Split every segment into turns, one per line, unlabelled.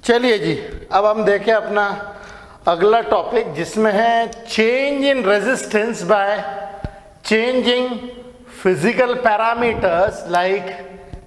चलिए जी, अब हम देखें अपना अगला टॉपिक जिसमें है change in resistance by changing physical parameters like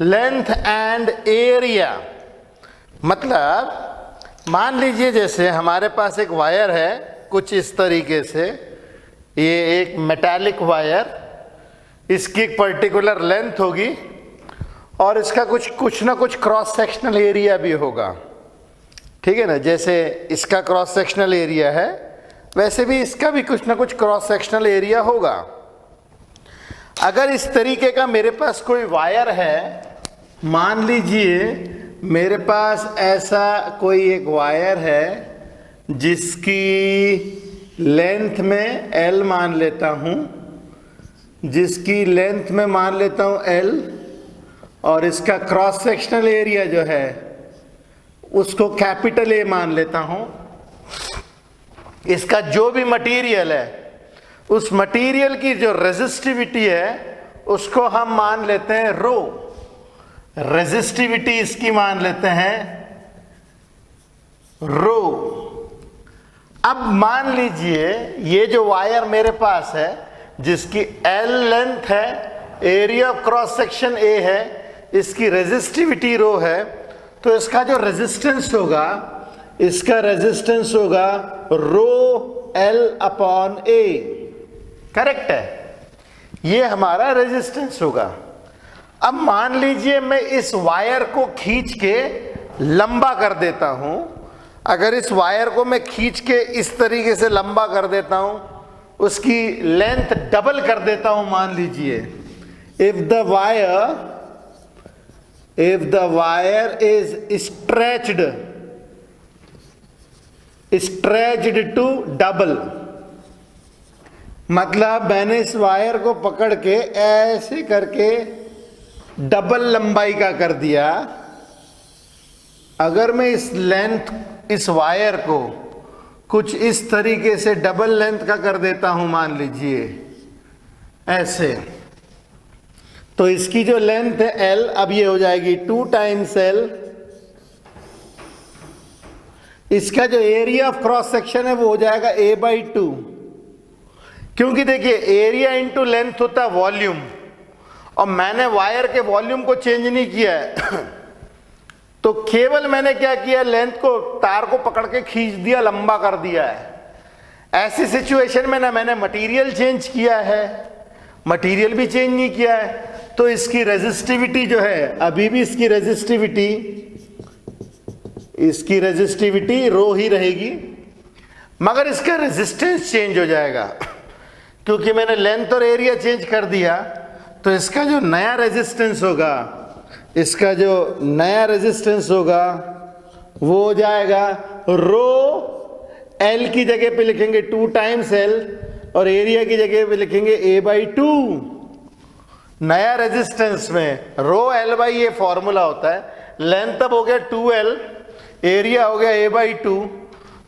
length and area. मतलब मान लीजिए जैसे हमारे पास एक वायर है कुछ इस तरीके से, ये एक मेटालिक वायर, इसकी एक पर्टिकुलर लेंथ होगी और इसका कुछ ना कुछ क्रॉस सेक्शनल एरिया भी होगा। ठीक है ना, जैसे इसका क्रॉस सेक्शनल एरिया है वैसे भी इसका भी कुछ ना कुछ क्रॉस सेक्शनल एरिया होगा। अगर इस तरीके का मेरे पास कोई वायर है, मान लीजिए मेरे पास ऐसा कोई एक वायर है जिसकी लेंथ में L मान लेता हूँ, जिसकी लेंथ में मान लेता हूँ L, और इसका क्रॉस सेक्शनल एरिया जो है उसको कैपिटल A मान लेता हूं। इसका जो भी मटेरियल है उस मटेरियल की जो रेजिस्टिविटी है उसको हम मान लेते हैं रो। रेजिस्टिविटी इसकी मान लेते हैं रो। अब मान लीजिए ये जो वायर मेरे पास है जिसकी L लेंथ है, area of cross section A है, इसकी रेजिस्टिविटी रो है, तो इसका जो रेजिस्टेंस होगा, इसका रेजिस्टेंस होगा रो L अपॉन A। करेक्ट है, ये हमारा रेजिस्टेंस होगा। अब मान लीजिए मैं इस वायर को खींच के लंबा कर देता हूं। अगर इस वायर को मैं खींच के इस तरीके से लंबा कर देता हूं, उसकी लेंथ डबल कर देता हूं, मान लीजिए if the wire is stretched to double, मतलब मैंने इस वायर को पकड़ के ऐसे करके डबल लंबाई का कर दिया। अगर मैं इस वायर को कुछ इस तरीके से डबल लेंथ का कर देता हूं, मान लीजिए ऐसे, तो इसकी जो लेंथ है L, अब ये हो जाएगी 2 टाइम्स L। इसका जो एरिया ऑफ क्रॉस सेक्शन है वो हो जाएगा A/2, क्योंकि देखिए एरिया इंटू लेंथ होता है वॉल्यूम, और मैंने वायर के वॉल्यूम को चेंज नहीं किया है तो केवल मैंने क्या किया, लेंथ को, तार को पकड़ के खींच दिया, लंबा कर दिया है। ऐसी सिचुएशन में ना मैंने मटेरियल चेंज किया है, मटेरियल भी चेंज नहीं किया है, तो इसकी रेजिस्टिविटी जो है अभी भी इसकी रेजिस्टिविटी रो ही रहेगी, मगर इसका रेजिस्टेंस चेंज हो जाएगा क्योंकि मैंने लेंथ और एरिया चेंज कर दिया। तो इसका जो नया रेजिस्टेंस होगा, वो हो जाएगा रो L की जगह पे लिखेंगे 2 टाइम्स L और एरिया की जगह पे लिखेंगे A/2। नया रेजिस्टेंस में रो L/A फॉर्मूला होता है, लेंथ अब हो गया 2L, एरिया हो गया A/2,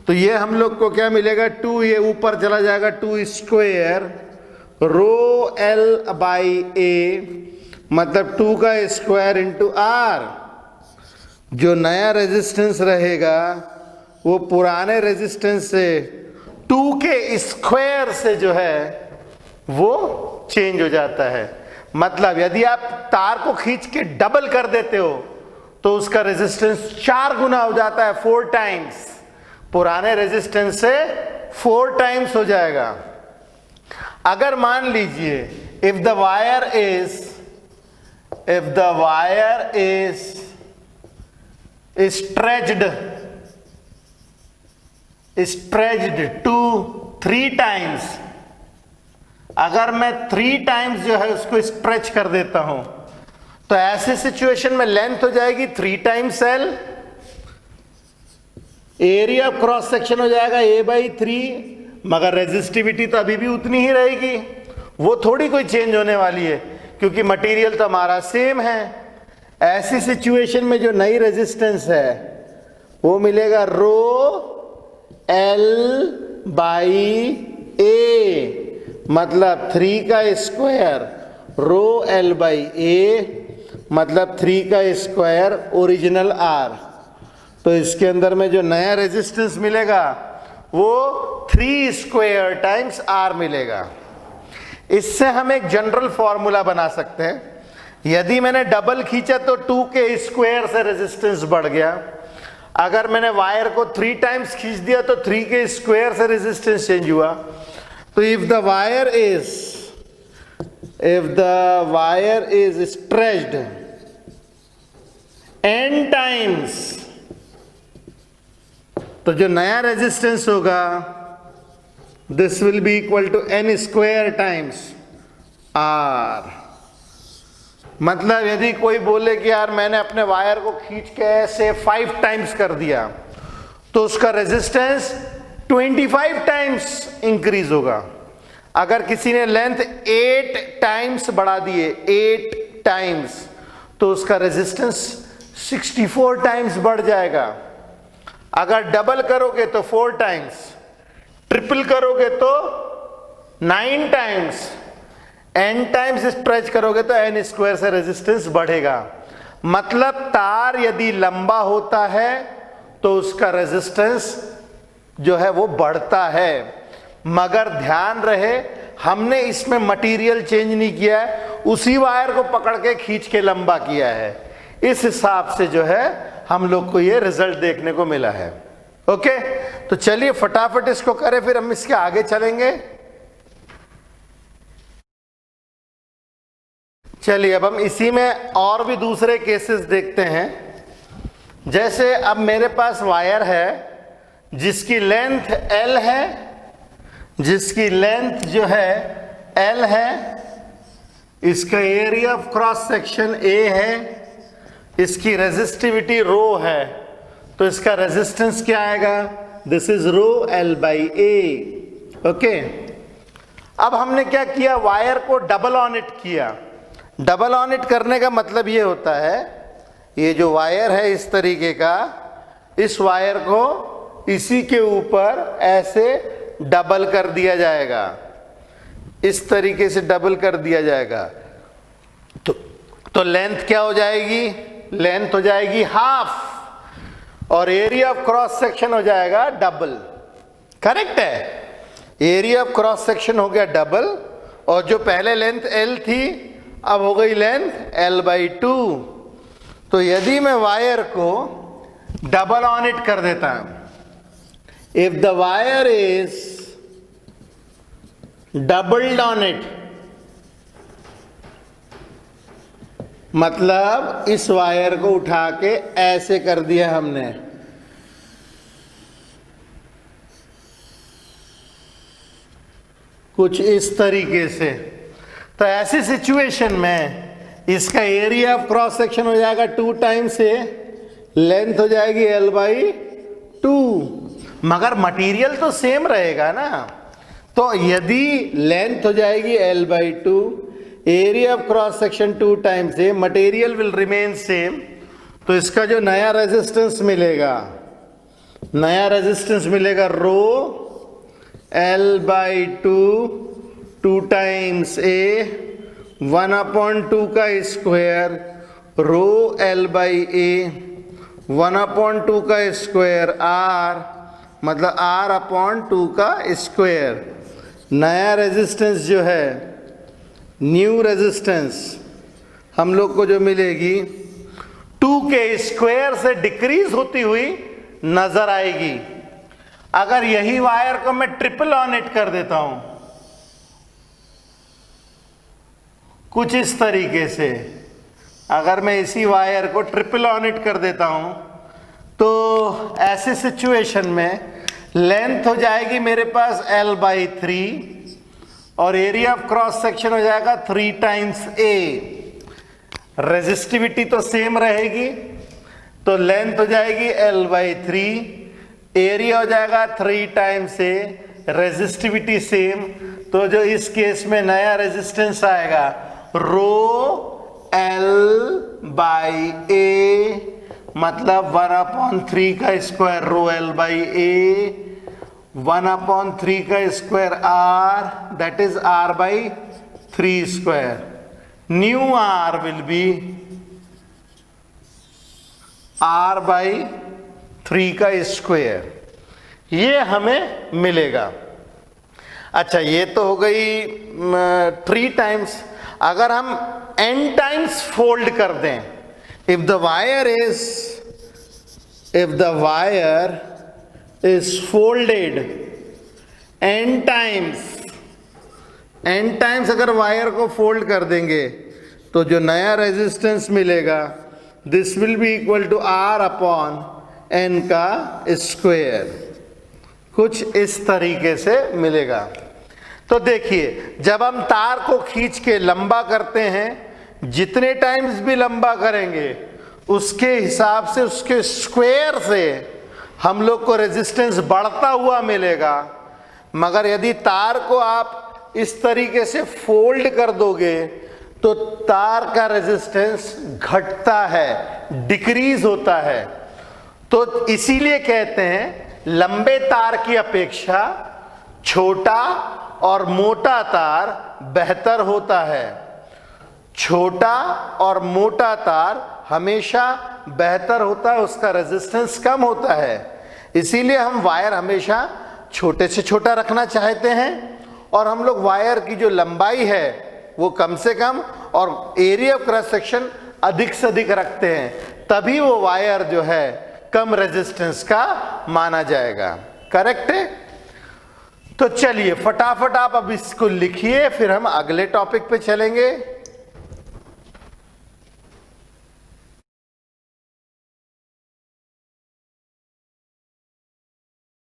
तो ये हम लोग को क्या मिलेगा, 2, ये ऊपर चला जाएगा 2 स्क्वायर रो L/A, मतलब 2 का स्क्वायर इंटू R। जो नया रेजिस्टेंस रहेगा वो पुराने रेजिस्टेंस से 2 के स्क्वायर से जो है वो चेंज हो जाता है। मतलब यदि आप तार को खींच के डबल कर देते हो तो उसका रेजिस्टेंस 4 गुना हो जाता है, 4 टाइम्स, पुराने रेजिस्टेंस से 4 टाइम्स हो जाएगा। अगर मान लीजिए if the wire is stretched to 3 times, अगर मैं 3 टाइम्स जो है उसको स्ट्रेच कर देता हूं, तो ऐसे सिचुएशन में लेंथ हो जाएगी 3 times L, area of cross section हो जाएगा A/3, मगर रेजिस्टिविटी तो अभी भी उतनी ही रहेगी, वो थोड़ी कोई चेंज होने वाली है क्योंकि मटेरियल तो हमारा सेम है। ऐसी सिचुएशन में जो नई रेजिस्टेंस है वो मिलेगा रो L/A, मतलब 3 का स्क्वायर रो L/A, मतलब 3 का स्क्वायर ओरिजिनल R। तो इसके अंदर में जो नया रेजिस्टेंस मिलेगा वो 3 स्क्वायर टाइम्स R मिलेगा। इससे हम एक जनरल फॉर्मूला बना सकते हैं। यदि मैंने डबल खींचा तो 2 के स्क्वायर से रेजिस्टेंस बढ़ गया। अगर मैंने वायर को 3 टाइम्स खींच दिया तो 3 के स्क्वायर से रेजिस्टेंस चेंज हुआ। तो if the wire is stretched n times, तो जो नया रेजिस्टेंस होगा this will be equal to n square times R। मतलब यदि कोई बोले कि यार मैंने अपने वायर को खींच के ऐसे 5 टाइम्स कर दिया तो उसका रेजिस्टेंस 25 टाइम्स इंक्रीज होगा। अगर किसी ने लेंथ 8 टाइम्स बढ़ा दिए, 8 टाइम्स, तो उसका रेजिस्टेंस 64 टाइम्स बढ़ जाएगा। अगर डबल करोगे तो 4 टाइम्स, ट्रिपल करोगे तो 9 टाइम्स, n टाइम्स स्ट्रेच करोगे तो n स्क्वायर से रेजिस्टेंस बढ़ेगा। मतलब तार यदि लंबा होता है तो उसका रेजिस्टेंस जो है वो बढ़ता है। मगर ध्यान रहे हमने इसमें मटेरियल चेंज नहीं किया है, उसी वायर को पकड़ के खींच के लंबा किया है। इस हिसाब से जो है हम लोग को ये रिजल्ट देखने को मिला है। ओके, तो चलिए फटाफट इसको करें, फिर हम इसके आगे चलेंगे। चलिए अब हम इसी में और भी दूसरे केसेस देखते हैं। जैसे अब मेरे पास वायर है जिसकी लेंथ L है, जिसकी लेंथ जो है L है, इसका area of cross section A है, इसकी रेजिस्टिविटी रो है, तो इसका रेजिस्टेंस क्या आएगा? This is rho L by A। Okay, अब हमने क्या किया, वायर को डबल ऑन इट किया। डबल ऑन इट करने का मतलब ये होता है, ये जो वायर है इस तरीके का, इस वायर को इसी के ऊपर ऐसे डबल कर दिया जाएगा, इस तरीके से डबल कर दिया जाएगा। तो लेंथ क्या हो जाएगी? लेंथ हो जाएगी हाफ और एरिया ऑफ क्रॉस सेक्शन हो जाएगा डबल। करेक्ट है, एरिया ऑफ क्रॉस सेक्शन हो गया डबल, और जो पहले लेंथ L थी अब हो गई लेंथ L/2। तो यदि मैं वायर को डबल ऑन इट कर देता हूं, if the wire is doubled on it, मतलब इस वायर को उठा के ऐसे कर दिया हमने, कुछ इस तरीके से, तो ऐसी सिचुएशन में इसका एरिया ऑफ क्रॉस सेक्शन हो जाएगा 2 टाइम्स से, लेंथ हो जाएगी L/2, मगर मटेरियल तो सेम रहेगा ना। तो यदि लेंथ हो जाएगी L/2, area of cross section 2 times से, मटेरियल विल रिमेन सेम, तो इसका जो नया रेजिस्टेंस मिलेगा, नया रेजिस्टेंस मिलेगा रो L/2 2 टाइम्स A 1/2 का स्क्वायर रो L/A 1/2 का स्क्वायर R, मतलब R/2 का स्क्वायर। नया रेजिस्टेंस जो है, न्यू रेजिस्टेंस हम लोग को जो मिलेगी 2 के स्क्वायर से डिक्रीज होती हुई नजर आएगी। अगर यही वायर को मैं ट्रिपल ऑन इट कर देता हूं कुछ इस तरीके से, अगर मैं इसी वायर को ट्रिपल ऑन इट कर देता हूं तो ऐसे सिचुएशन में लेंथ हो जाएगी मेरे पास L/3 और एरिया ऑफ क्रॉस सेक्शन हो जाएगा 3 टाइम्स A। रेजिस्टिविटी तो सेम रहेगी, तो लेंथ हो जाएगी L/3, एरिया हो जाएगा 3 टाइम्स A, रेजिस्टिविटी सेम। तो जो इस केस में नया रेजिस्टेंस आएगा रो L/A, मतलब 1/3 का स्क्वायर रो L/A, 1/3 का square R, that is R/3 square. New R will be R/3 3 का स्क्वायर, ये हमें मिलेगा। अच्छा, ये तो हो गई 3 टाइम्स। अगर हम n टाइम्स फोल्ड कर दें, if the wire is folded n times अगर वायर को फोल्ड कर देंगे तो जो नया रेजिस्टेंस मिलेगा this will be equal to R upon n का स्क्वायर, कुछ इस तरीके से मिलेगा। तो देखिए, जब हम तार को खींच के लंबा करते हैं, जितने टाइम्स भी लंबा करेंगे उसके हिसाब से, उसके स्क्वायर से हम लोग को रेजिस्टेंस बढ़ता हुआ मिलेगा। मगर यदि तार को आप इस तरीके से फोल्ड कर दोगे तो तार का रेजिस्टेंस घटता है, डिक्रीज होता है। तो इसीलिए कहते हैं लंबे तार की अपेक्षा छोटा और मोटा तार बेहतर होता है। छोटा और मोटा तार हमेशा बेहतर होता है, उसका रेजिस्टेंस कम होता है। इसीलिए हम वायर हमेशा छोटे से छोटा रखना चाहते हैं और हम लोग वायर की जो लंबाई है वो कम से कम और एरिया ऑफ क्रॉस सेक्शन अधिक से अधिक रखते हैं, तभी वो वायर जो है कम रेजिस्टेंस का माना जाएगा। करेक्ट है? तो चलिए फटाफट आप अब इसको लिखिए, फिर हम अगले टॉपिक पे चलेंगे।